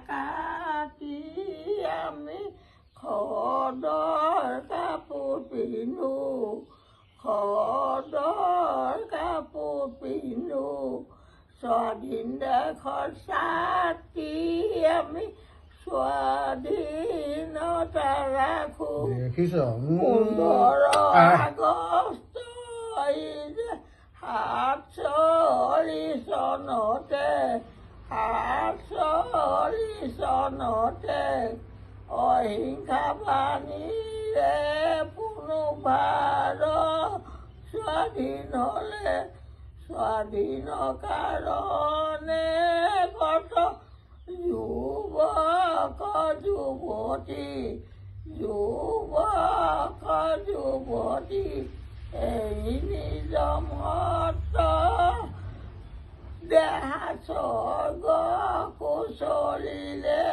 কাটি আমি খদৰ কাপোৰ পিন্ধো খদৰ কাপোৰ পিন্ধো স্বাধীন দেশৰ ছাতি আমি স্বাধীনতা ৰাখো 15 আগষ্ট 47 চনতে 47 চনতে অহিংসা বাণীৰে কোনো ভাৰত স্বাধীন হ'লে স্বাধীন কাৰণে কত যুৱক যুৱতী এই নিজ মত দেহা স্বৰ্গ কুশলিলে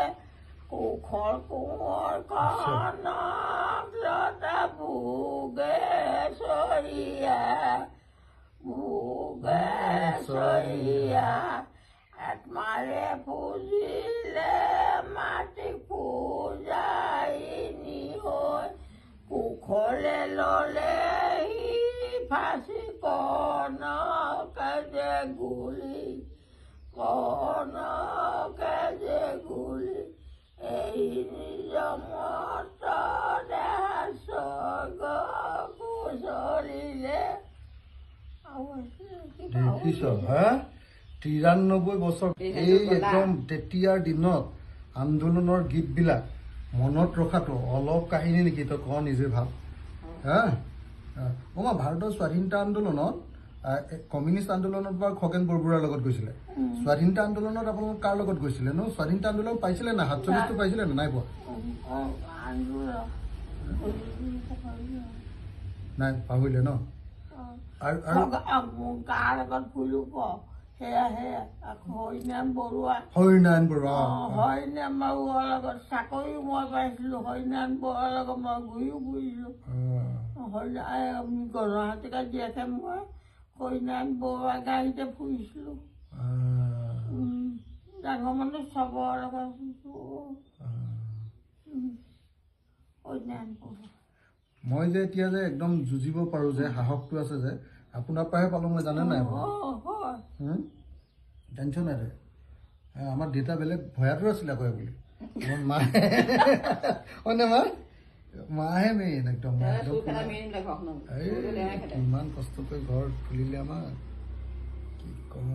কুশল কোঁৱৰ কনক লতা ভোগে চৰিয়া আত্মাৰে পুজিলে মাটি পূজাইনী হৈ কুশলে ল'লে ফাঁচি কনকে যে গুলি এই নিজ মত দেহা স্বৰ্গ কুশলিলে 93 বছৰ এই একদম তেতিয়াৰ দিনত আন্দোলনৰ গীতবিলাক মনত ৰখাটো অলপ কাহিনী নেকি তই ক নিজে ভাব হা আমাৰ ভাৰতৰ স্বাধীনতা আন্দোলনত কমিউনিষ্ট আন্দোলনত বা খগেন বৰবৰুৱাৰ লগত গৈছিলে স্বাধীনতা আন্দোলনত আপোনালোক কাৰ লগত গৈছিলে ন স্বাধীনতা আন্দোলন পাইছিলে না 47টো পাইছিলে না নাই পোৱা নাই পাহৰিলে ন আৰু কাৰ লগত ফুৰিব সেয়া হৰিনাৰায়ণ বৰুৱা লগত চাকৰি মই পাইছিলোঁ হৰিনাৰায়ণ বৰুৱাৰ লগত মই ঘূৰিও ফুৰিছিলোঁ গুৱাহাটীকা জীয়াকে মই হৰিনাৰায়ণ বৰুৱা গাড়ীতে ফুৰিছিলোঁ ডাঙৰ মানুহ চবৰ লগত ফুৰিছোঁ হৰিনাৰায়ণ বৰুৱা মই যে এতিয়া যে একদম যুঁজিব পাৰোঁ যে সাহসটো আছে যে আপোনাৰ পৰাহে পালোঁ মই জানে নাই টেনশ্যন নাই আমাৰ দেউতা বেলেগ ভয়াতো আছিলে আকৌ বুলি মোৰ মাহে হয়নে মাহে মেইন একদম ইমান কষ্ট কৰি ঘৰ খুলিলে আমাৰ কি কম